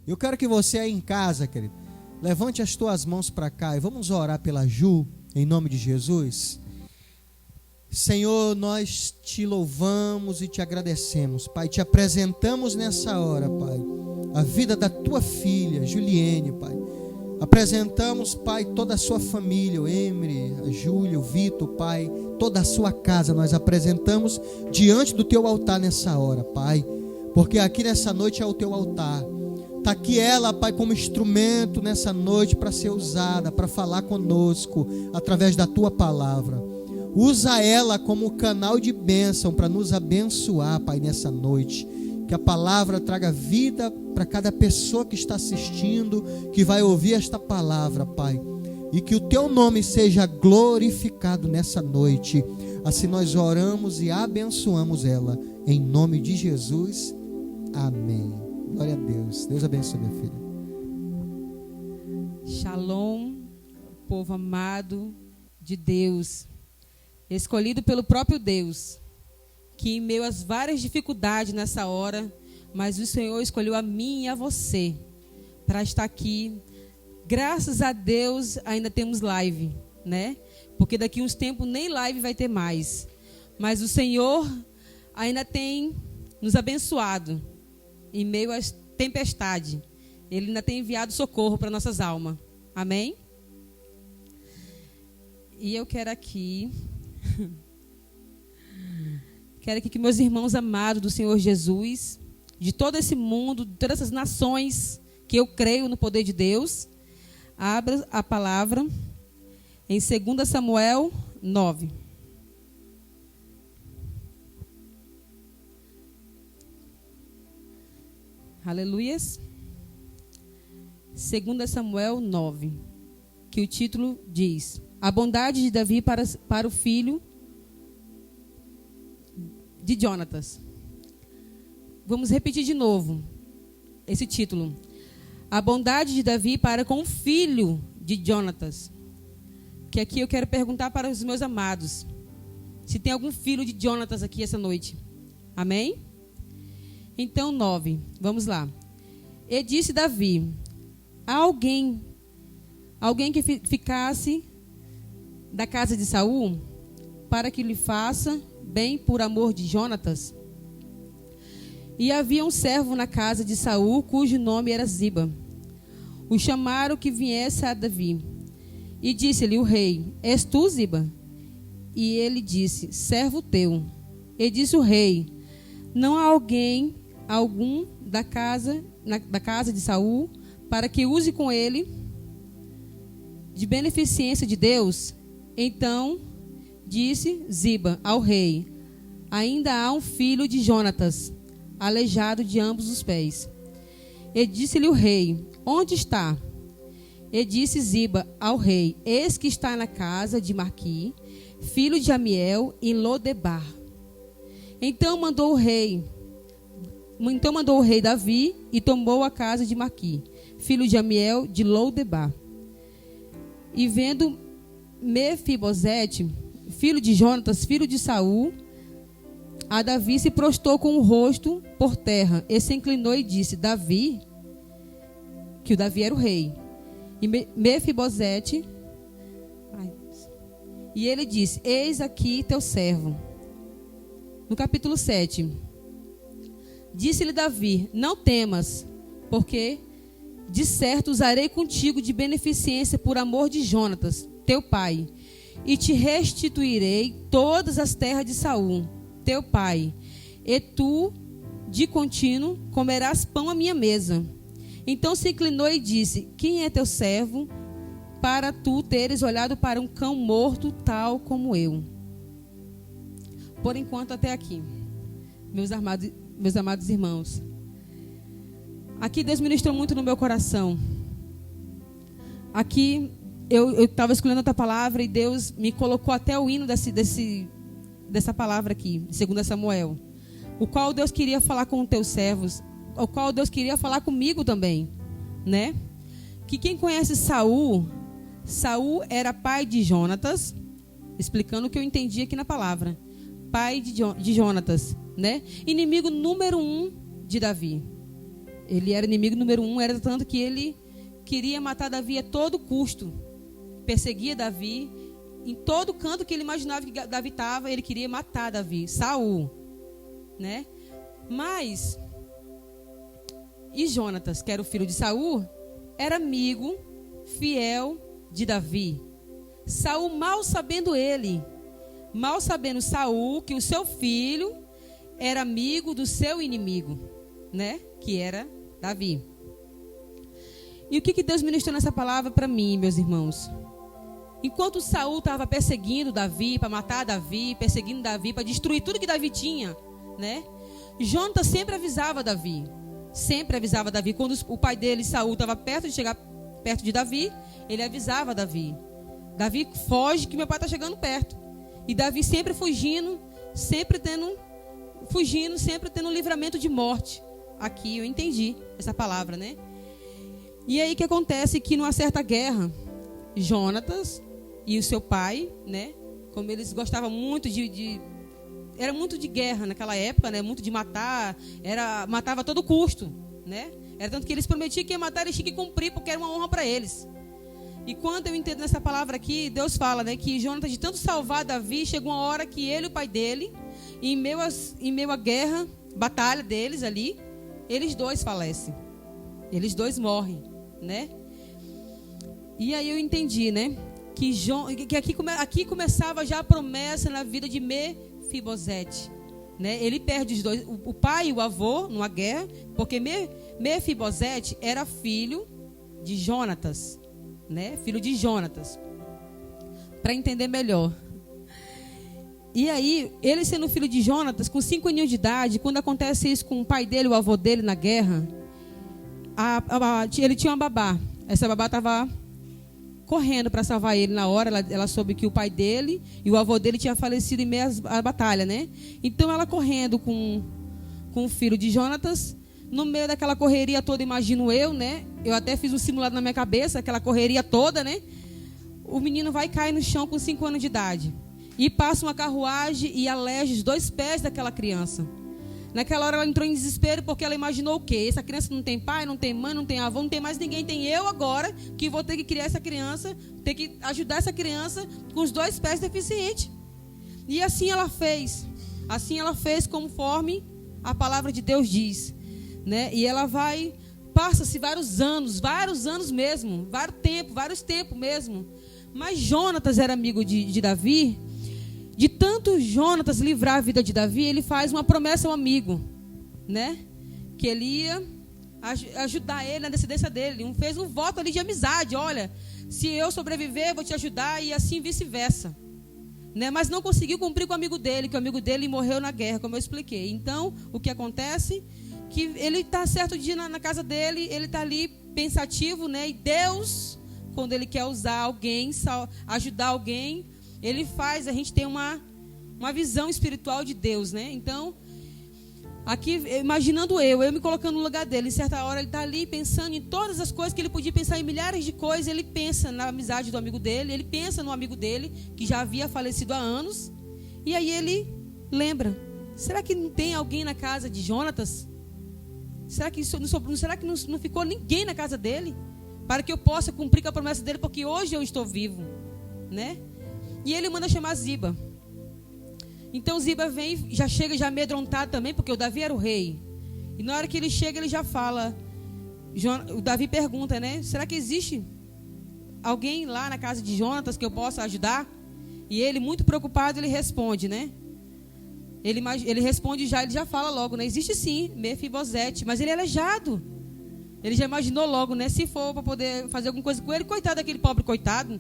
Eu quero que você aí em casa, querido, levante as tuas mãos para cá e vamos orar pela Ju, em nome de Jesus. Senhor, nós te louvamos e te agradecemos, Pai, te apresentamos nessa hora, Pai, a vida da tua filha, Juliene, Pai. Apresentamos, Pai, toda a sua família, o Emre, a Júlia, o Vitor, Pai, toda a sua casa, nós apresentamos diante do teu altar nessa hora, Pai, porque aqui nessa noite é o teu altar. Está aqui ela, Pai, como instrumento nessa noite para ser usada, para falar conosco através da tua palavra. Usa ela como canal de bênção para nos abençoar, Pai, nessa noite. Que a palavra traga vida para cada pessoa que está assistindo, que vai ouvir esta palavra, Pai. E que o teu nome seja glorificado nessa noite. Assim nós oramos e abençoamos ela. Em nome de Jesus. Amém. Glória a Deus. Deus abençoe, minha filha. Shalom, povo amado de Deus, escolhido pelo próprio Deus, que em meio às várias dificuldades nessa hora, mas o Senhor escolheu a mim e a você para estar aqui. Graças a Deus ainda temos live, né? Porque daqui uns tempos nem live vai ter mais. Mas o Senhor ainda tem nos abençoado em meio às tempestades. Ele ainda tem enviado socorro para nossas almas. Amém? E eu quero aqui que meus irmãos amados do Senhor Jesus, de todo esse mundo, de todas essas nações, que eu creio no poder de Deus, abra a palavra em 2 Samuel 9. Aleluias. 2 Samuel 9, que o título diz: A bondade de Davi para o filho de Jonatas. Vamos repetir de novo esse título. A bondade de Davi para com o filho de Jonatas. Que aqui eu quero perguntar para os meus amados, se tem algum filho de Jonatas aqui essa noite. Amém? Então 9, vamos lá. E disse Davi: alguém que ficasse da casa de Saul, para que lhe faça bem por amor de Jonatas. E havia um servo na casa de Saul, cujo nome era Ziba. O chamaram que viesse a Davi. E disse-lhe o rei: És tu, Ziba? E ele disse: servo teu. E disse o rei: não há algum da casa de Saul, para que use com ele de beneficência de Deus? Então disse Ziba ao rei: ainda há um filho de Jonatas, aleijado de ambos os pés. E disse-lhe o rei: onde está? E disse Ziba ao rei: eis que está na casa de Marqui, filho de Amiel, em Lodebar. Então mandou o rei Davi e tomou a casa de Marqui, filho de Amiel, de Lodebar. E vendo Mefibosete, filho de Jonatas, filho de Saul, a Davi se prostrou com o rosto por terra e se inclinou e disse: Davi, que o Davi era o rei. E Mefibosete, e ele disse: eis aqui teu servo. No capítulo 7, disse-lhe Davi: não temas, porque de certo usarei contigo de beneficência por amor de Jonatas, teu pai, e te restituirei todas as terras de Saul, teu pai, e tu de contínuo comerás pão à minha mesa. Então se inclinou e disse: quem é teu servo, para tu teres olhado para um cão morto tal como eu? Por enquanto até aqui, meus amados irmãos. Aqui Deus ministrou muito no meu coração. Aqui eu estava escolhendo outra palavra e Deus me colocou até o hino dessa palavra aqui, de 2 Samuel, o qual Deus queria falar com os teus servos, o qual Deus queria falar comigo também, né? Que quem conhece Saul era pai de Jonatas, explicando o que eu entendi aqui na palavra, pai de Jonatas, né? Inimigo número 1 de Davi. Ele era inimigo número 1, era tanto que ele queria matar Davi a todo custo. Perseguia Davi. Em todo canto que ele imaginava que Davi estava, ele queria matar Davi, Saul, né? Mas, e Jonatas, que era o filho de Saul, era amigo fiel de Davi. Saul, mal sabendo Saul que o seu filho era amigo do seu inimigo, né? Que era Davi. E o que Deus ministrou nessa palavra para mim, meus irmãos? Enquanto Saul estava perseguindo Davi, para matar Davi, perseguindo Davi, para destruir tudo que Davi tinha, né? Jonatas sempre avisava Davi. Quando o pai dele, Saul, estava perto de chegar perto de Davi, ele avisava Davi. Davi, foge que meu pai está chegando perto. E Davi sempre fugindo, sempre tendo livramento de morte. Aqui eu entendi essa palavra, né? E aí que acontece que numa certa guerra, Jonatas e o seu pai, né? Como eles gostavam muito era muito de guerra naquela época, né? Muito de matar, matava a todo custo, né? Era tanto que eles prometiam que ia matar, eles tinham que cumprir, porque era uma honra para eles. E quando eu entendo nessa palavra aqui, Deus fala, né, que Jonatas, de tanto salvar Davi, chegou uma hora que ele e o pai dele, em meio à guerra, batalha deles ali, eles dois falecem. Eles dois morrem, né? E aí eu entendi, né, que aqui começava já a promessa na vida de Mefibosete, né? Ele perde os dois, o pai e o avô numa guerra, porque Mefibosete era filho de Jonatas, né? Filho de Jonatas. Para entender melhor. E aí, ele sendo filho de Jonatas, com 5 aninhos de idade, quando acontece isso com o pai dele, o avô dele na guerra, ele tinha uma babá. Essa babá estava correndo para salvar ele na hora. Ela soube que o pai dele e o avô dele tinha falecido em meio à batalha, né? Então ela correndo com o filho de Jonatas, no meio daquela correria toda, imagino eu, né? Eu até fiz um simulado na minha cabeça, aquela correria toda, né? O menino vai cair no chão com 5 anos de idade. E passa uma carruagem e aleja os 2 pés daquela criança. Naquela hora ela entrou em desespero, porque ela imaginou o quê? Essa criança não tem pai, não tem mãe, não tem avô, não tem mais ninguém. Tem eu agora, que vou ter que criar essa criança, ter que ajudar essa criança com os 2 pés deficientes. E assim ela fez. Assim ela fez conforme a palavra de Deus diz, né? E ela passa-se vários anos mesmo, vários tempos mesmo. Mas Jonatas era amigo de Davi. De tanto Jonatas livrar a vida de Davi, ele faz uma promessa ao amigo, né? Que ele ia ajudar ele na descendência dele. Fez um voto ali de amizade. Olha, se eu sobreviver, vou te ajudar, e assim vice-versa, né? Mas não conseguiu cumprir com o amigo dele, que o amigo dele morreu na guerra, como eu expliquei. Então, o que acontece? Que ele está certo dia na casa dele, ele está ali pensativo, né? E Deus, quando ele quer usar alguém, ajudar alguém, ele faz, a gente tem uma visão espiritual de Deus, né? Então, aqui, imaginando eu me colocando no lugar dele, em certa hora ele está ali pensando em todas as coisas que ele podia pensar, em milhares de coisas. Ele pensa na amizade do amigo dele, ele pensa no amigo dele, que já havia falecido há anos, e aí ele lembra, será que não tem alguém na casa de Jonatas? Será que não ficou ninguém na casa dele? Para que eu possa cumprir com a promessa dele, porque hoje eu estou vivo, né? E ele manda chamar Ziba. Então Ziba vem, já chega já amedrontado também, porque o Davi era o rei. E na hora que ele chega, ele já fala. O Davi pergunta, né? Será que existe alguém lá na casa de Jonatas que eu possa ajudar? E ele, muito preocupado, ele responde, né? Ele responde ele já fala logo, né? Existe sim, Mefibosete, mas ele é aleijado. Ele já imaginou logo, né? Se for para poder fazer alguma coisa com ele, coitado daquele pobre coitado.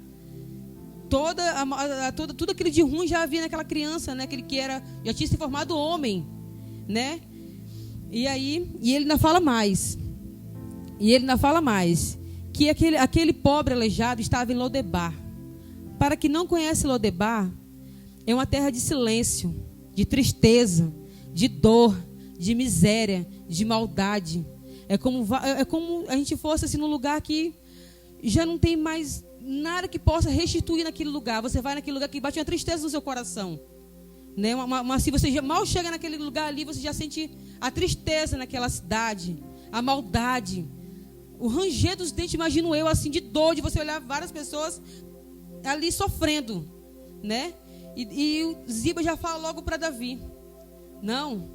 Tudo aquilo de ruim já havia naquela criança, né? Aquele que já tinha se formado homem, né? E ele ainda fala mais. Que aquele pobre aleijado estava em Lodebar. Para quem não conhece Lodebar, é uma terra de silêncio, de tristeza, de dor, de miséria, de maldade. É como a gente fosse assim num lugar que já não tem mais nada que possa restituir naquele lugar. Você vai naquele lugar que bate uma tristeza no seu coração, né? Se você mal chega naquele lugar ali, você já sente a tristeza naquela cidade, a maldade, o ranger dos dentes, imagino eu, assim, de dor, de você olhar várias pessoas ali sofrendo, né? E o Ziba já fala logo para Davi: não,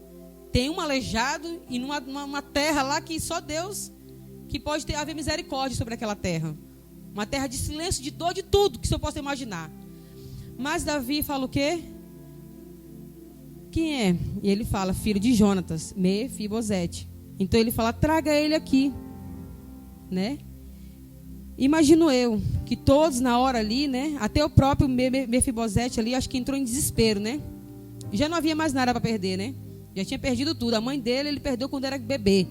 tem um aleijado e numa terra lá que só Deus que pode haver misericórdia sobre aquela terra. Uma terra de silêncio, de dor, de tudo que o senhor possa imaginar. Mas Davi fala o quê? Quem é? E ele fala: filho de Jonatas, Mefibosete. Então ele fala: traga ele aqui, né? Imagino eu que todos na hora ali, né? Até o próprio Mefibosete ali, acho que entrou em desespero, né? Já não havia mais nada para perder, né? Já tinha perdido tudo. A mãe dele, ele perdeu quando era bebê.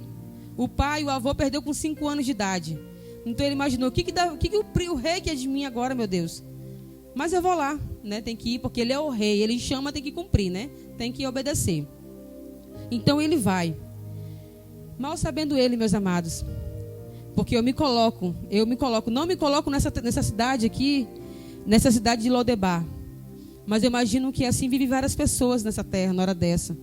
O pai, o avô, perdeu com 5 anos de idade. Então ele imaginou: o que o rei quer de mim agora, meu Deus? Mas eu vou lá, né? Tem que ir, porque ele é o rei. Ele chama, tem que cumprir, né? Tem que obedecer. Então ele vai. Mal sabendo ele, meus amados, porque não me coloco nessa cidade aqui, nessa cidade de Lodebar. Mas eu imagino que assim vive várias pessoas nessa terra, na hora dessa.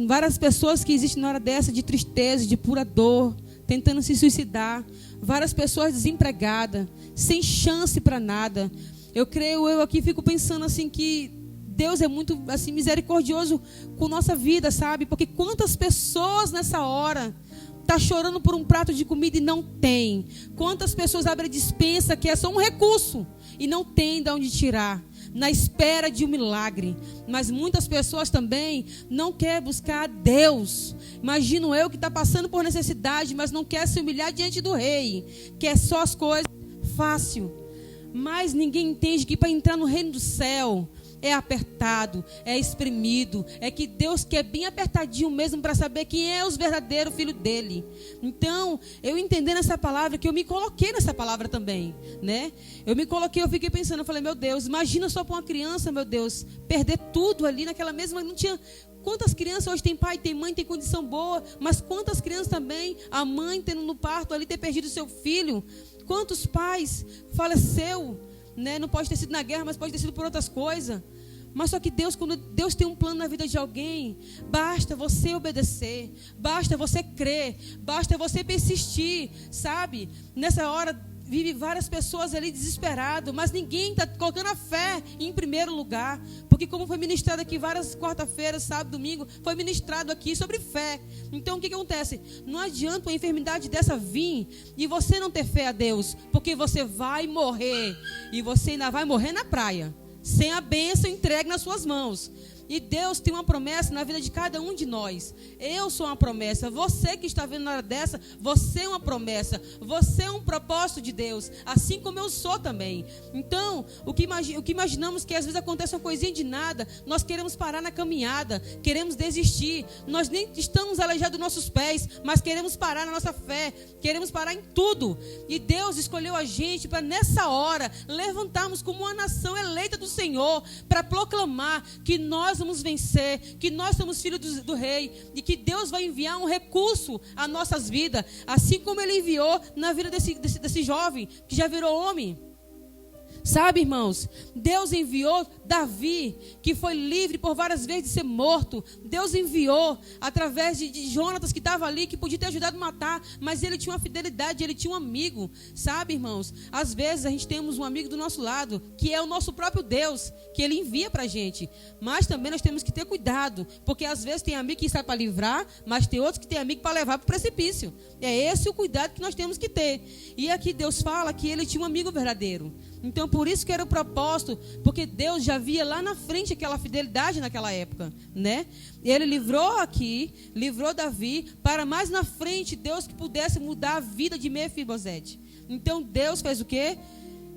Várias pessoas que existem na hora dessa, de tristeza, de pura dor, tentando se suicidar. Várias pessoas desempregadas, sem chance para nada. Eu aqui fico pensando assim que Deus é muito assim misericordioso com nossa vida, sabe? Porque quantas pessoas nessa hora tá chorando por um prato de comida e não tem? Quantas pessoas abrem a despensa que é só um recurso e não tem de onde tirar, na espera de um milagre? Mas muitas pessoas também não querem buscar a Deus. Imagino eu que está passando por necessidade, mas não quer se humilhar diante do rei, quer só as coisas fácil. Mas ninguém entende que para entrar no reino do céu é apertado, é espremido, é que Deus quer bem apertadinho mesmo para saber quem é os verdadeiros filhos dele. Então, eu entendendo essa palavra, que eu me coloquei nessa palavra também, né? Eu fiquei pensando, eu falei: meu Deus, imagina só para uma criança, meu Deus, perder tudo ali naquela mesma, não tinha... Quantas crianças hoje tem pai, tem mãe, tem condição boa, mas quantas crianças também, a mãe tendo no parto ali, ter perdido seu filho? Quantos pais faleceu, né? Não pode ter sido na guerra, mas pode ter sido por outras coisas. Mas só que Deus, quando Deus tem um plano na vida de alguém, basta você obedecer, basta você crer, basta você persistir, sabe? Nessa hora vive várias pessoas ali desesperadas, mas ninguém está colocando a fé em primeiro lugar. Porque como foi ministrado aqui várias quarta-feiras, sábado, domingo, foi ministrado aqui sobre fé. Então o que acontece? Não adianta uma enfermidade dessa vir e você não ter fé a Deus, porque você vai morrer, e você ainda vai morrer na praia, sem a bênção entregue nas suas mãos. E Deus tem uma promessa na vida de cada um de nós. Eu sou uma promessa. Você que está vendo na hora dessa, você é uma promessa. Você é um propósito de Deus, assim como eu sou também. Então, o que imaginamos que às vezes acontece uma coisinha de nada, nós queremos parar na caminhada, queremos desistir. Nós nem estamos aleijados dos nossos pés, mas queremos parar na nossa fé, queremos parar em tudo. E Deus escolheu a gente para nessa hora levantarmos como uma nação eleita do Senhor, para proclamar que nós vamos vencer, que nós somos filhos do rei, e que Deus vai enviar um recurso às nossas vidas, assim como ele enviou na vida desse jovem que já virou homem. Sabe, irmãos, Deus enviou Davi, que foi livre por várias vezes de ser morto. Deus enviou através de Jonatas, que estava ali, que podia ter ajudado a matar, mas ele tinha uma fidelidade, ele tinha um amigo. Sabe, irmãos, às vezes a gente temos um amigo do nosso lado, que é o nosso próprio Deus, que ele envia para a gente. Mas também nós temos que ter cuidado, porque às vezes tem amigo que está para livrar, mas tem outros que tem amigo para levar para o precipício. É esse o cuidado que nós temos que ter. E aqui Deus fala que ele tinha um amigo verdadeiro. Então por isso que era o propósito, porque Deus já via lá na frente aquela fidelidade naquela época, né? Ele livrou Davi, para mais na frente Deus que pudesse mudar a vida de Mefibosete. Então Deus fez o quê?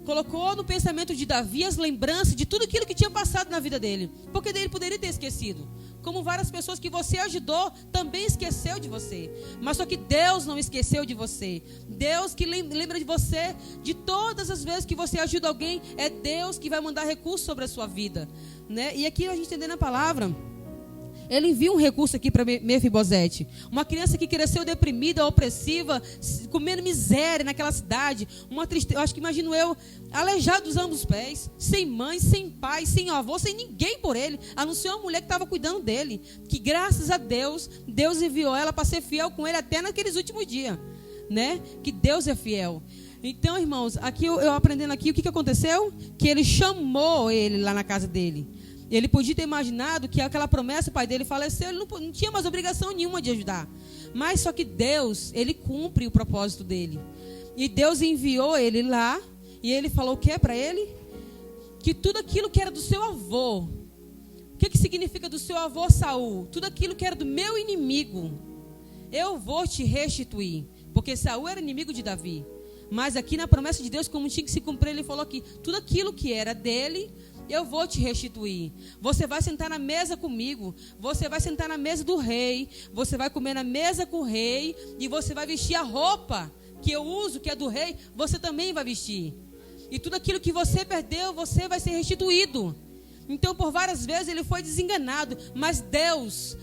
Colocou no pensamento de Davi as lembranças de tudo aquilo que tinha passado na vida dele, porque ele poderia ter esquecido, como várias pessoas que você ajudou também esqueceu de você. Mas só que Deus não esqueceu de você. Deus que lembra de você de todas as vezes que você ajuda alguém. É Deus que vai mandar recursos sobre a sua vida, né? E aqui a gente entendendo a palavra, Ele envia um recurso aqui para Mefibosete. Uma criança que cresceu deprimida, opressiva, comendo miséria naquela cidade. Uma tristeza, eu acho que imagino eu, aleijado dos ambos pés, sem mãe, sem pai, sem avô, sem ninguém por ele, a não ser uma mulher que estava cuidando dele. Que graças a Deus, Deus enviou ela para ser fiel com ele até naqueles últimos dias, né? Que Deus é fiel. Então, irmãos, aqui eu aprendendo aqui, o que aconteceu? Que ele chamou ele lá na casa dele. Ele podia ter imaginado que aquela promessa, o pai dele faleceu, ele não tinha mais obrigação nenhuma de ajudar. Mas só que Deus, ele cumpre o propósito dele. E Deus enviou ele lá, e ele falou o que para ele? Que tudo aquilo que era do seu avô. O que significa do seu avô Saul? Tudo aquilo que era do meu inimigo, eu vou te restituir. Porque Saul era inimigo de Davi. Mas aqui na promessa de Deus, como tinha que se cumprir, ele falou que tudo aquilo que era dele, eu vou te restituir. Você vai sentar na mesa comigo. Você vai sentar na mesa do rei. Você vai comer na mesa com o rei. E você vai vestir a roupa que eu uso, que é do rei. Você também vai vestir. E tudo aquilo que você perdeu, você vai ser restituído. Então, por várias vezes, ele foi desenganado. Mas Deus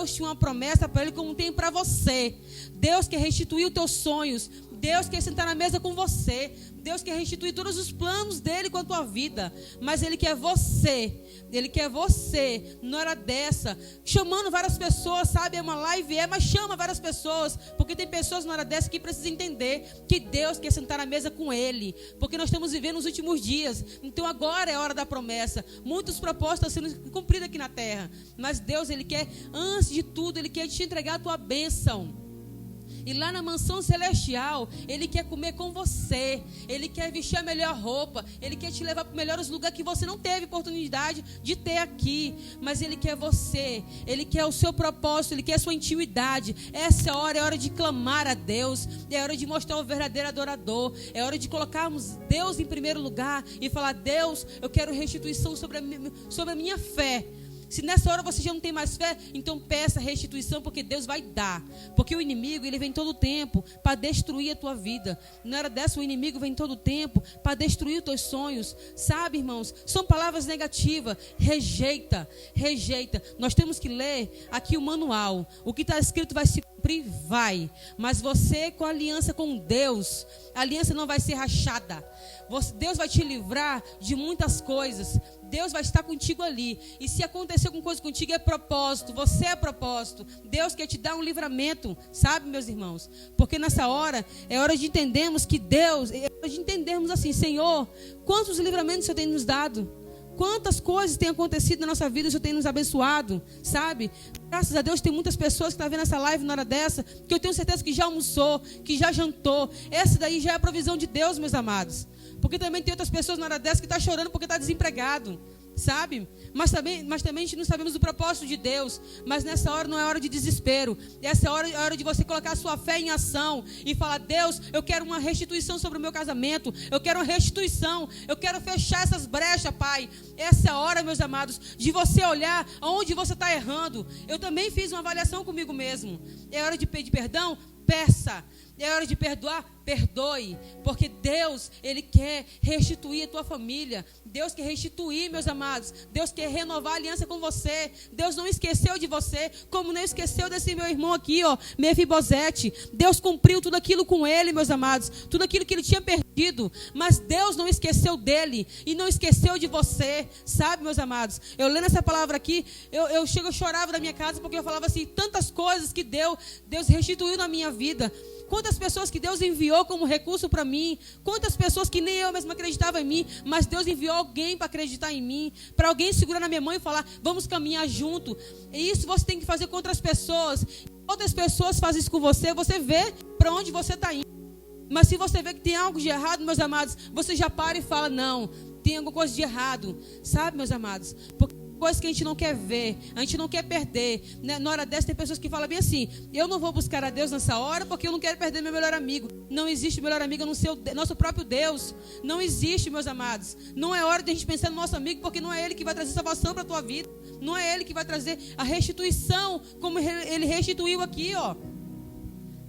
tinha uma promessa para ele, como tem para você. Deus quer restituir os teus sonhos. Deus quer sentar na mesa com você. Deus quer restituir todos os planos dele com a tua vida. Mas ele quer você. Ele quer você, na hora dessa, chamando várias pessoas, sabe? É uma live, mas chama várias pessoas. Porque tem pessoas na hora dessa que precisam entender que Deus quer sentar na mesa com ele. Porque nós estamos vivendo os últimos dias. Então agora é a hora da promessa. Muitos propósitos estão sendo cumpridos aqui na terra. Mas Deus, ele quer, antes de tudo, ele quer te entregar a tua bênção. E lá na mansão celestial, ele quer comer com você. Ele quer vestir a melhor roupa. Ele quer te levar para os melhores lugares que você não teve oportunidade de ter aqui. Mas ele quer você. Ele quer o seu propósito. Ele quer a sua intimidade. Essa é hora de clamar a Deus. É hora de mostrar o verdadeiro adorador. É hora de colocarmos Deus em primeiro lugar e falar: Deus, eu quero restituição sobre a minha fé. Se nessa hora você já não tem mais fé, então peça restituição, porque Deus vai dar. Porque o inimigo, ele vem todo o tempo para destruir a tua vida. Na hora dessa, o inimigo vem todo o tempo para destruir os teus sonhos. Sabe, irmãos? São palavras negativas. Rejeita. Nós temos que ler aqui o manual. O que está escrito vai se cumprir? Vai. Mas você, com a aliança com Deus, a aliança não vai ser rachada. Deus vai te livrar de muitas coisas. Deus vai estar contigo ali. E se acontecer alguma coisa contigo, é propósito. Você é propósito. Deus quer te dar um livramento. Sabe, meus irmãos? Porque nessa hora, é hora de entendermos que Deus, é hora de entendermos assim: Senhor, quantos livramentos o Senhor tem nos dado? Quantas coisas têm acontecido na nossa vida, o Senhor tem nos abençoado, sabe? Graças a Deus tem muitas pessoas que estão vendo essa live na hora dessa, que eu tenho certeza que já almoçou, que já jantou. Essa daí já é a provisão de Deus, meus amados. Porque também tem outras pessoas na hora dessa que estão chorando porque está desempregado, sabe? Mas também a gente não sabemos do propósito de Deus. Mas nessa hora não é hora de desespero. Essa é a hora de você colocar a sua fé em ação e falar: Deus, eu quero uma restituição sobre o meu casamento. Eu quero uma restituição. Eu quero fechar essas brechas, Pai. Essa é a hora, meus amados, de você olhar aonde você está errando. Eu também fiz uma avaliação comigo mesmo. É hora de pedir perdão? Peça. É hora de perdoar? Perdoe. Porque Deus, ele quer restituir a tua família. Deus quer restituir, meus amados. Deus quer renovar a aliança com você. Deus não esqueceu de você, como não esqueceu desse meu irmão aqui, ó, Mefibosete. Deus cumpriu tudo aquilo com ele, meus amados. Tudo aquilo que ele tinha perdido. Mas Deus não esqueceu dele e não esqueceu de você. Sabe, meus amados? Eu lendo essa palavra aqui, eu chorava da minha casa, porque eu falava assim: tantas coisas que Deus restituiu na minha vida. Quantas pessoas que Deus enviou como recurso para mim. Quantas pessoas que nem eu mesma acreditava em mim. Mas Deus enviou alguém para acreditar em mim. Para alguém segurar na minha mão e falar: vamos caminhar junto. E isso você tem que fazer com outras pessoas. Outras pessoas fazem isso com você. Você vê para onde você está indo. Mas se você vê que tem algo de errado, meus amados, você já para e fala: não, tem alguma coisa de errado. Sabe, meus amados? Porque coisas que a gente não quer ver, a gente não quer perder, né? Na hora dessa tem pessoas que falam bem assim: eu não vou buscar a Deus nessa hora porque eu não quero perder meu melhor amigo. Não existe melhor amigo no nosso próprio Deus. Não existe, meus amados. Não é hora de a gente pensar no nosso amigo, porque não é ele que vai trazer salvação para a tua vida. Não é ele que vai trazer a restituição como ele restituiu aqui, ó.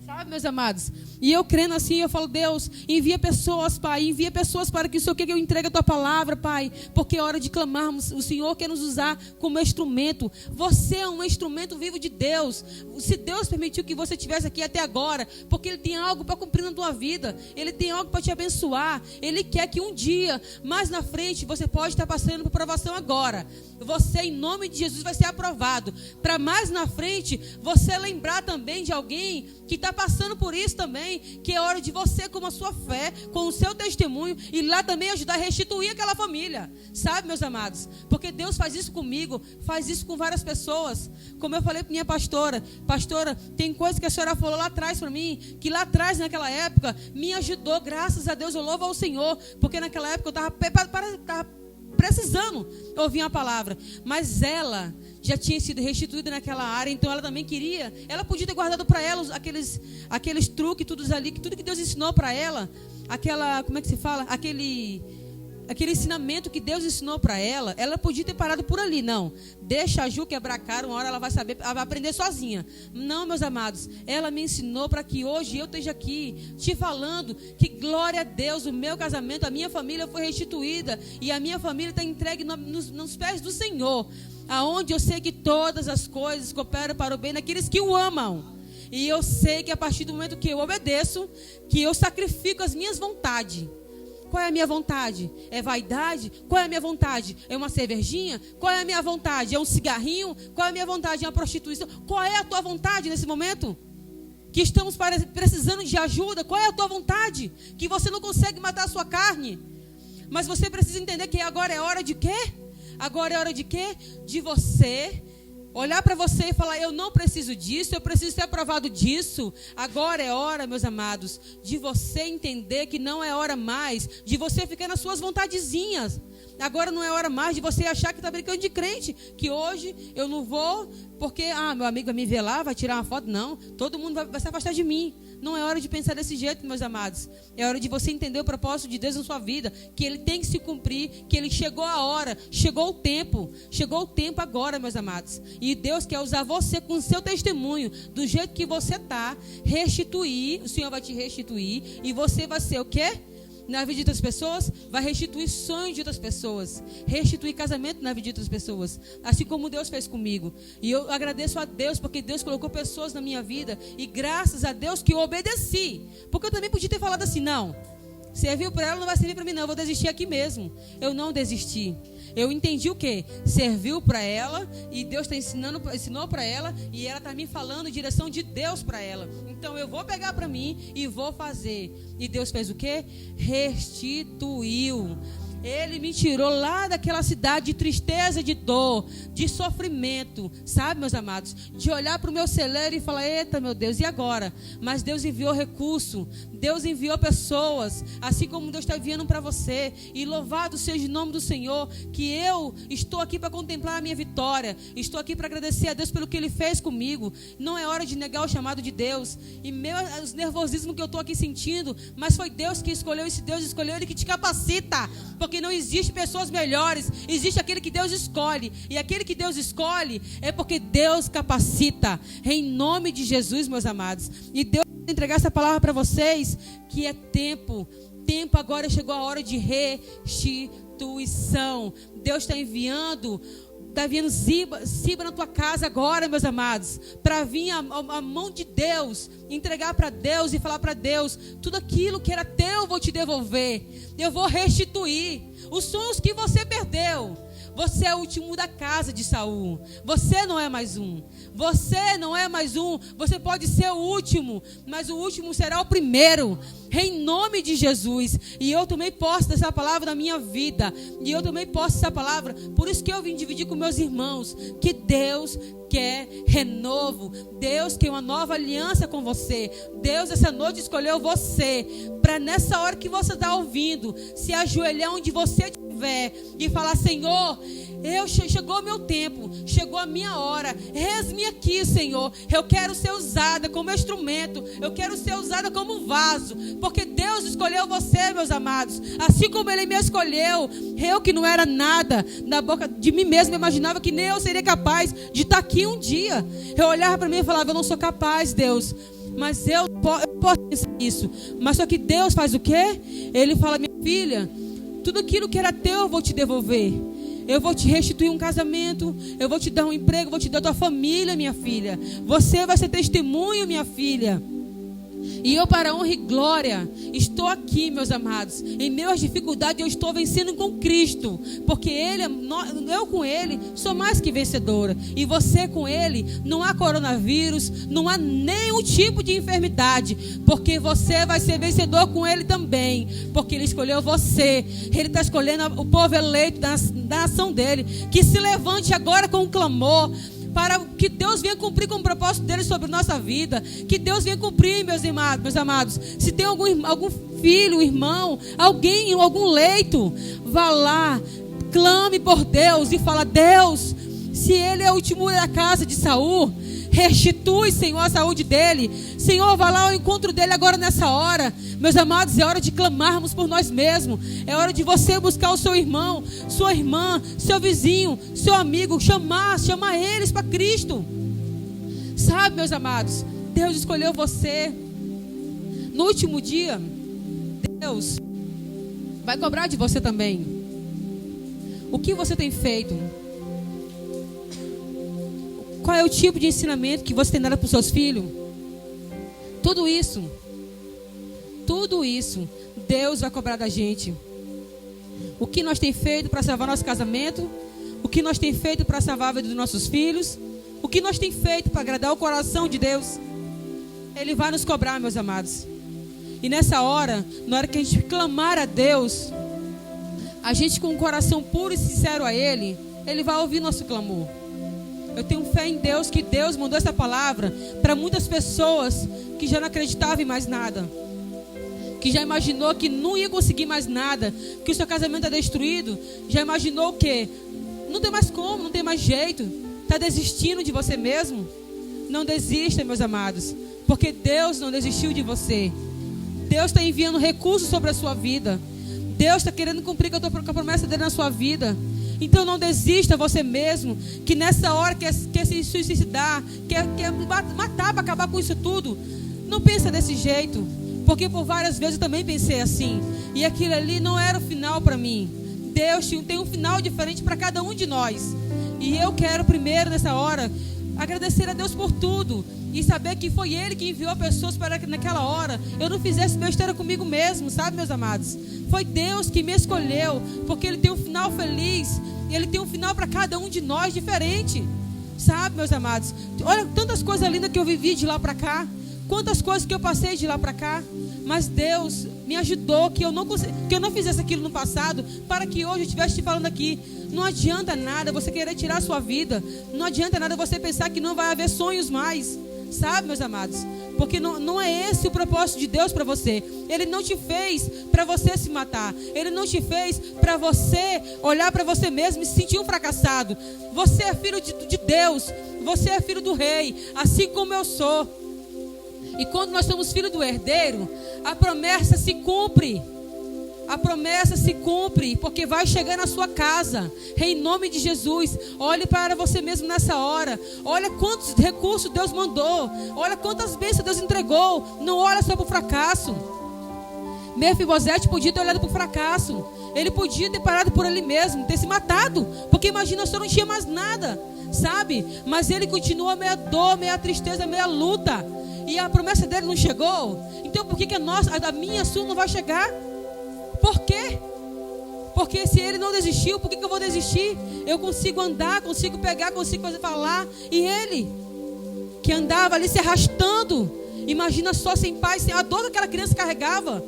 Sabe, meus amados? E eu crendo assim, eu falo, Deus, envia pessoas, Pai, envia pessoas para que o Senhor quer que eu entregue a Tua palavra, Pai, porque é hora de clamarmos, o Senhor quer nos usar como instrumento. Você é um instrumento vivo de Deus. Se Deus permitiu que você estivesse aqui até agora, porque Ele tem algo para cumprir na tua vida, Ele tem algo para te abençoar, Ele quer que um dia, mais na frente, você pode estar passando por provação agora, você em nome de Jesus vai ser aprovado, para mais na frente, você lembrar também de alguém que está passando por isso também, que é hora de você, com a sua fé, com o seu testemunho, ir lá também ajudar a restituir aquela família, sabe, meus amados? Porque Deus faz isso comigo, faz isso com várias pessoas. Como eu falei para minha pastora, tem coisa que a senhora falou lá atrás para mim, que lá atrás, naquela época, me ajudou, graças a Deus, eu louvo ao Senhor, porque naquela época eu estava precisando ouvir uma palavra, mas ela já tinha sido restituída naquela área, então ela também queria, ela podia ter guardado para ela aqueles truques, tudo que Deus ensinou para ela, como é que se fala? Aquele ensinamento que Deus ensinou para ela, ela podia ter parado por ali. Não, deixa a Ju quebrar a cara, uma hora ela vai saber, ela vai aprender sozinha. Não, meus amados, ela me ensinou para que hoje eu esteja aqui te falando que glória a Deus, o meu casamento, a minha família foi restituída e a minha família está entregue nos pés do Senhor, aonde eu sei que todas as coisas cooperam para o bem daqueles que o amam. E eu sei que a partir do momento que eu obedeço, que eu sacrifico as minhas vontades. Qual é a minha vontade? É vaidade? Qual é a minha vontade? É uma cervejinha? Qual é a minha vontade? É um cigarrinho? Qual é a minha vontade? É uma prostituição? Qual é a tua vontade nesse momento? Que estamos precisando de ajuda. Qual é a tua vontade? Que você não consegue matar a sua carne. Mas você precisa entender que agora é hora de quê? Agora é hora de quê? De você olhar para você e falar, eu não preciso disso, eu preciso ser aprovado disso. Agora é hora, meus amados, de você entender que não é hora mais de você ficar nas suas vontadezinhas. Agora não é hora mais de você achar que está brincando de crente, que hoje eu não vou porque, meu amigo vai me ver lá, vai tirar uma foto. Não, todo mundo vai se afastar de mim. Não é hora de pensar desse jeito, meus amados. É hora de você entender o propósito de Deus na sua vida, que Ele tem que se cumprir, que Ele chegou a hora, chegou o tempo agora, meus amados. E Deus quer usar você com o seu testemunho, do jeito que você está, restituir, o Senhor vai te restituir, e você vai ser o quê? Na vida de outras pessoas, vai restituir sonhos de outras pessoas, restituir casamento na vida de outras pessoas, assim como Deus fez comigo. E eu agradeço a Deus, porque Deus colocou pessoas na minha vida, e graças a Deus que eu obedeci, porque eu também podia ter falado assim, não, serviu para ela, não vai servir para mim não, eu vou desistir aqui mesmo. Eu não desisti. Eu entendi o quê? Serviu para ela, e Deus ensinou para ela, e ela está me falando em direção de Deus para ela. Então eu vou pegar para mim e vou fazer. E Deus fez o quê? Restituiu. Ele me tirou lá daquela cidade de tristeza, de dor, de sofrimento, sabe, meus amados? De olhar para o meu celeiro e falar, eita, meu Deus, e agora? Mas Deus enviou recurso, Deus enviou pessoas, assim como Deus está enviando para você. E louvado seja o nome do Senhor, que eu estou aqui para contemplar a minha vitória, estou aqui para agradecer a Deus pelo que Ele fez comigo. Não é hora de negar o chamado de Deus. E os nervosismos que eu estou aqui sentindo, mas foi Deus que escolheu, e se Deus escolheu, Ele que te capacita, porque não existe pessoas melhores, existe aquele que Deus escolhe, e aquele que Deus escolhe é porque Deus capacita, em nome de Jesus, meus amados. E Deus vai entregar essa palavra para vocês, que é tempo agora chegou a hora de restituição. Deus está enviando Ziba na tua casa agora, meus amados, para vir a mão de Deus, entregar para Deus e falar para Deus, tudo aquilo que era teu eu vou te devolver, eu vou restituir os sonhos que você perdeu. Você é o último da casa de Saul. Você não é mais um. Você não é mais um. Você pode ser o último, mas o último será o primeiro. Em nome de Jesus. E eu também posso dessa palavra na minha vida. E eu também posso essa palavra. Por isso que eu vim dividir com meus irmãos. Que Deus quer renovo. Deus quer uma nova aliança com você. Deus essa noite escolheu você para nessa hora que você está ouvindo, se ajoelhar onde você estiver e falar, Senhor, chegou o meu tempo, chegou a minha hora, eis-me aqui, Senhor, eu quero ser usada como instrumento, eu quero ser usada como vaso, porque Deus escolheu você, meus amados, assim como Ele me escolheu. Eu que não era nada, na boca de mim mesmo, imaginava que nem eu seria capaz de estar aqui um dia. Eu olhava para mim e falava, eu não sou capaz, Deus, Mas eu posso pensar isso. Mas só que Deus faz o quê? Ele fala: minha filha, tudo aquilo que era teu eu vou te devolver. Eu vou te restituir um casamento. Eu vou te dar um emprego. Vou te dar a tua família, minha filha. Você vai ser testemunho, minha filha. E eu, para honra e glória, estou aqui, meus amados. Em meio às dificuldades, eu estou vencendo com Cristo. Porque eu com Ele sou mais que vencedora. E você com Ele, não há coronavírus, não há nenhum tipo de enfermidade. Porque você vai ser vencedor com Ele também. Porque Ele escolheu você. Ele está escolhendo o povo eleito da nação dEle. Que se levante agora com um clamor, para que Deus venha cumprir com o propósito dele sobre nossa vida. Que Deus venha cumprir, meus amados. Se tem algum filho, irmão, alguém em algum leito, vá lá, clame por Deus e fala: Deus, se ele é o último da casa de Saul, restitui, Senhor, a saúde dele. Senhor, vá lá ao encontro dele agora nessa hora. Meus amados, é hora de clamarmos por nós mesmos. É hora de você buscar o seu irmão, sua irmã, seu vizinho, seu amigo, chamar eles para Cristo. Sabe, meus amados, Deus escolheu você. No último dia, Deus vai cobrar de você também. O que você tem feito? Qual é o tipo de ensinamento que você tem dado para os seus filhos? Tudo isso, Deus vai cobrar da gente. O que nós tem feito para salvar nosso casamento? O que nós tem feito para salvar a vida dos nossos filhos? O que nós tem feito para agradar o coração de Deus? Ele vai nos cobrar, meus amados. E nessa hora, na hora que a gente clamar a Deus, a gente com um coração puro e sincero a Ele, Ele vai ouvir nosso clamor. Eu tenho fé em Deus, que Deus mandou essa palavra para muitas pessoas que já não acreditavam em mais nada, que já imaginou que não ia conseguir mais nada, que o seu casamento é destruído, já imaginou que não tem mais como, não tem mais jeito, está desistindo de você mesmo. Não desista, meus amados, porque Deus não desistiu de você. Deus está enviando recursos sobre a sua vida. Deus está querendo cumprir com a promessa dele na sua vida. Então não desista você mesmo, que nessa hora quer se suicidar, quer matar para acabar com isso tudo. Não pensa desse jeito, porque por várias vezes eu também pensei assim, e aquilo ali não era o final para mim. Deus tem um final diferente para cada um de nós. E eu quero primeiro nessa hora agradecer a Deus por tudo, e saber que foi Ele que enviou pessoas para que naquela hora eu não fizesse besteira comigo mesmo, sabe, meus amados? Foi Deus que me escolheu, porque Ele tem um final feliz, e Ele tem um final para cada um de nós diferente, sabe, meus amados? Olha tantas coisas lindas que eu vivi de lá para cá, quantas coisas que eu passei de lá para cá, mas Deus me ajudou, que eu não fizesse aquilo no passado, para que hoje eu estivesse te falando aqui. Não adianta nada você querer tirar a sua vida, não adianta nada você pensar que não vai haver sonhos mais, sabe, meus amados? Porque não é esse o propósito de Deus para você. Ele não te fez para você se matar. Ele não te fez para você olhar para você mesmo e se sentir um fracassado. Você é filho de Deus, você é filho do rei, assim como eu sou. E quando nós somos filhos do herdeiro, a promessa se cumpre. A promessa se cumpre, porque vai chegar na sua casa. Em nome de Jesus, olhe para você mesmo nessa hora. Olha quantos recursos Deus mandou. Olha quantas bênçãos Deus entregou. Não olha só para o fracasso. Mefibosete podia ter olhado para o fracasso. Ele podia ter parado por ele mesmo, ter se matado. Porque imagina, só não tinha mais nada, sabe? Mas ele continua meia dor, meia tristeza, meia luta. E a promessa dele não chegou. Então por que a minha sua não vai chegar? Por quê? Porque se ele não desistiu, por que eu vou desistir? Eu consigo andar, consigo pegar, consigo falar. E ele, que andava ali se arrastando, imagina só, sem pai, sem a dor que aquela criança carregava,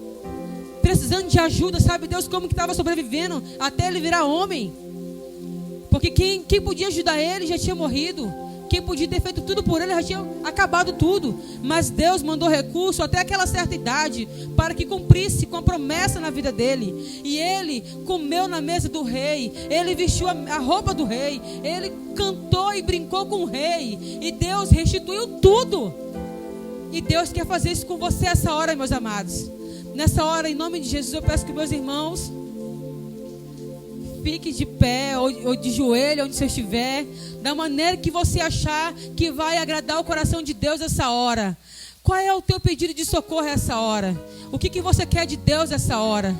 precisando de ajuda, sabe Deus como que estava sobrevivendo até ele virar homem? Porque quem podia ajudar ele já tinha morrido. Quem podia ter feito tudo por ele já tinha acabado tudo. Mas Deus mandou recurso até aquela certa idade para que cumprisse com a promessa na vida dele. E ele comeu na mesa do rei. Ele vestiu a roupa do rei. Ele cantou e brincou com o rei. E Deus restituiu tudo. E Deus quer fazer isso com você essa hora, meus amados. Nessa hora, em nome de Jesus, eu peço que meus irmãos fique de pé ou de joelho, onde você estiver, da maneira que você achar que vai agradar o coração de Deus essa hora. Qual é o teu pedido de socorro essa hora? O que você quer de Deus essa hora?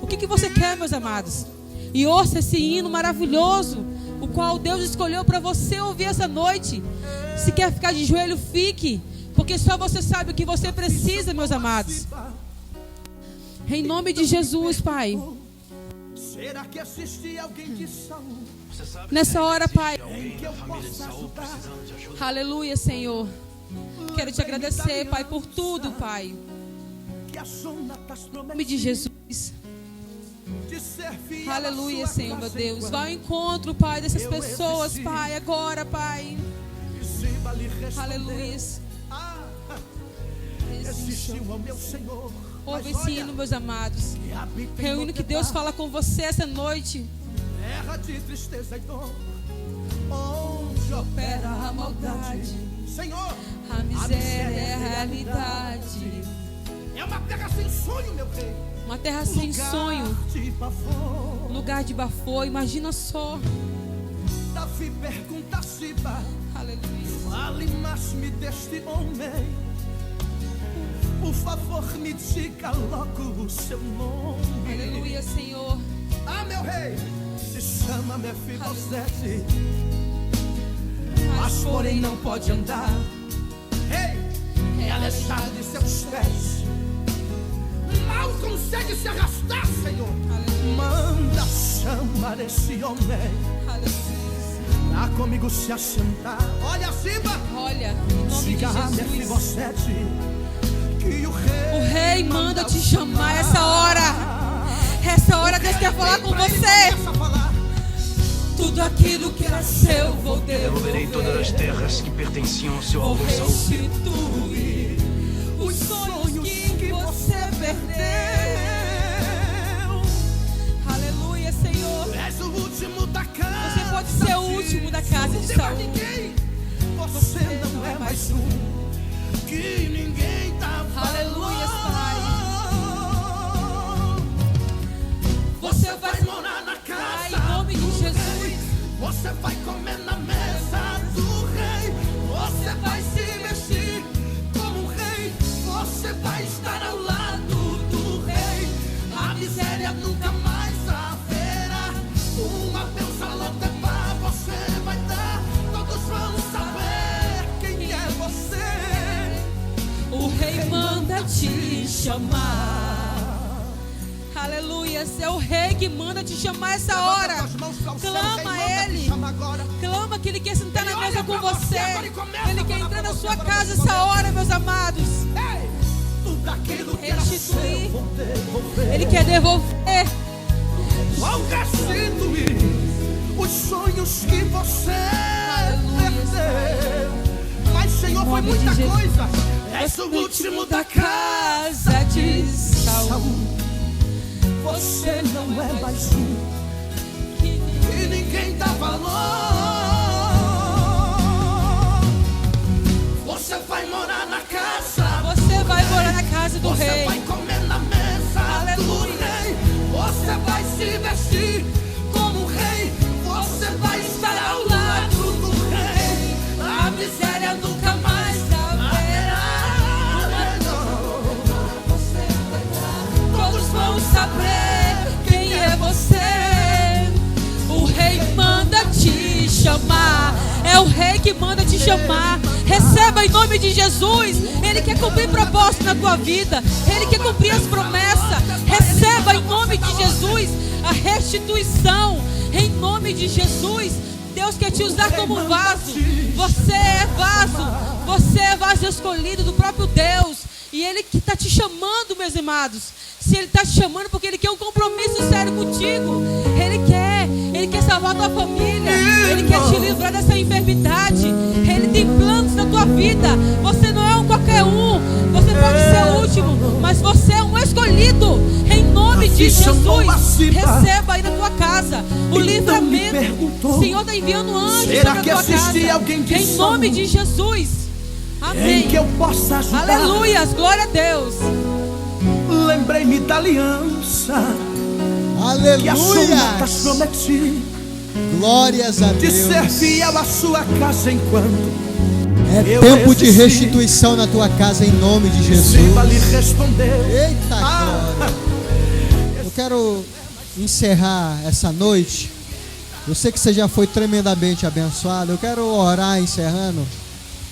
O que você quer, meus amados? E ouça esse hino maravilhoso, o qual Deus escolheu para você ouvir essa noite. Se quer ficar de joelho, fique, porque só você sabe o que você precisa, meus amados. Em nome de Jesus, Pai. Nessa hora, Pai. Aleluia, Senhor. Quero te agradecer, Pai, por tudo, Pai. Em nome de Jesus. Aleluia, Senhor, meu Deus. Vá ao encontro, Pai, dessas pessoas, Pai, agora, Pai. Aleluia. Ouve esse hino, meus amados. É o hino que Deus fala com você essa noite. Terra de tristeza e dor, onde opera a maldade, Senhor, a miséria é a realidade. É uma terra sem sonho, meu rei. Uma terra sem sonho, lugar de bafô. Imagina só. Davi pergunta a Siba: aleluia, fale-me deste homem. Por favor, me diga logo o seu nome. Aleluia, Senhor. Ah, meu rei, se chama Mefibosete, mas porém não pode andar. Ei, é aleijado de seus pés, mal consegue se arrastar, Senhor. Aleluia. Manda chamar esse homem. Aleluia. Pra comigo se assentar. Olha, Siba. Olha, em nome Diga de a Jesus. Mefibosete que O rei manda te chamar essa hora. Essa hora Deus quer falar com você. Tudo aquilo que era seu vou devolverei todas as terras que pertenciam ao seu vou avô Saul. restituir os sonhos que você perdeu. Aleluia, Senhor. És o último da casa. Você pode ser o último da casa de Saul. Você não é mais um que ninguém tá falando. Aleluia, Pai. Você vai morar na casa. em nome de Jesus. Você vai comer na mesa do rei. Você vai se vestir como um rei. Você vai estar ao lado do rei. A miséria nunca mais haverá. Uma bênção lotepa você vai dar. Todos vão saber quem é você. O rei manda te chamar. Aleluia, é o rei que manda te chamar essa hora. Clama a Ele. Clama que Ele quer sentar na mesa com você. Ele quer entrar na sua casa essa hora, meus amados. Restituir. Ele quer devolver. Restituir os sonhos que você perdeu. Mas, Senhor, foi muita coisa. És o último da casa de Saul. Você não é mais um que ninguém dá valor. Você vai morar na casa. Você vai morar na casa do rei. Você vai comer na mesa do rei. Você vai se vestir como um rei. Você vai estar ao lado do rei. A miséria nunca mais haverá. Todos vão saber quem é você. O rei manda te chamar. É o rei que manda te chamar. Receba em nome de Jesus. Ele quer cumprir propósito na tua vida. Ele quer cumprir as promessas. Receba em nome de Jesus a restituição. Em nome de Jesus. Deus quer te usar como um vaso. Você é vaso. Você é vaso escolhido do próprio Deus. E Ele que está te chamando, meus amados. Se Ele está te chamando porque Ele quer um compromisso sério contigo. Ele quer salvar a tua família. Ele quer te livrar dessa enfermidade. Ele tem planos na tua vida. Você não é um qualquer um. Você pode ser o último, mas você é um escolhido. Em nome de Jesus, receba aí na tua casa o livramento. O Senhor está enviando anjos para a tua casa. Em nome de Jesus. Amém. Que eu possa ajudar. Aleluia, glória a Deus. Lembrei-me da aliança. Aleluia. Que a Jonatas prometi. Glórias a Deus. De ser fiel à sua casa enquanto É tempo de restituição na tua casa, em nome de Jesus. Ziba lhe respondeu. Eita glória. Eu quero encerrar essa noite. Eu sei que você já foi tremendamente abençoado. Eu quero orar encerrando.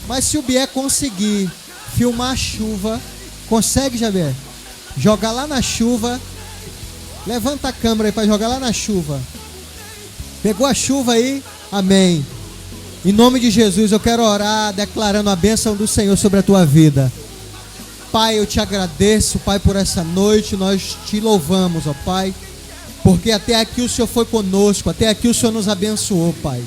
Mas se o Bié conseguir filmar a chuva, consegue, Javier? Jogar lá na chuva. Levanta a câmera aí para jogar lá na chuva. Pegou a chuva aí? Amém. Em nome de Jesus, eu quero orar declarando a bênção do Senhor sobre a tua vida. Pai, eu te agradeço, Pai, por essa noite. Nós te louvamos, ó Pai, porque até aqui o Senhor foi conosco, até aqui o Senhor nos abençoou, Pai.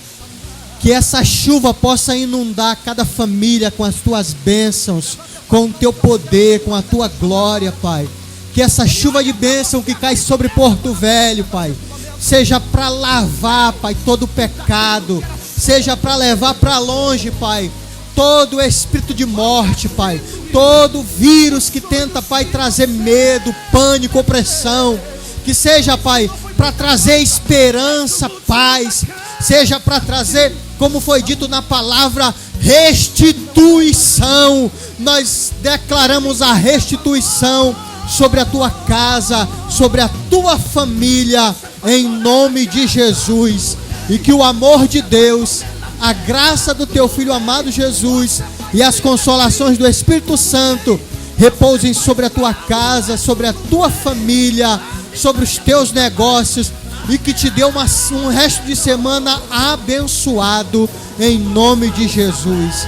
Que essa chuva possa inundar cada família com as tuas bênçãos, com o teu poder, com a tua glória, Pai. Que essa chuva de bênção que cai sobre Porto Velho, Pai, seja para lavar, Pai, todo o pecado, seja para levar para longe, Pai, todo espírito de morte, Pai, todo vírus que tenta, Pai, trazer medo, pânico, opressão, que seja, Pai, para trazer esperança, paz, seja para trazer, como foi dito na palavra, restituição. Nós declaramos a restituição sobre a tua casa, sobre a tua família, em nome de Jesus. E que o amor de Deus, a graça do teu Filho amado Jesus e as consolações do Espírito Santo repousem sobre a tua casa, sobre a tua família, sobre os teus negócios, e que te dê um resto de semana abençoado, em nome de Jesus.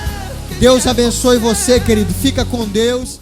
Deus abençoe você, querido. Fica com Deus.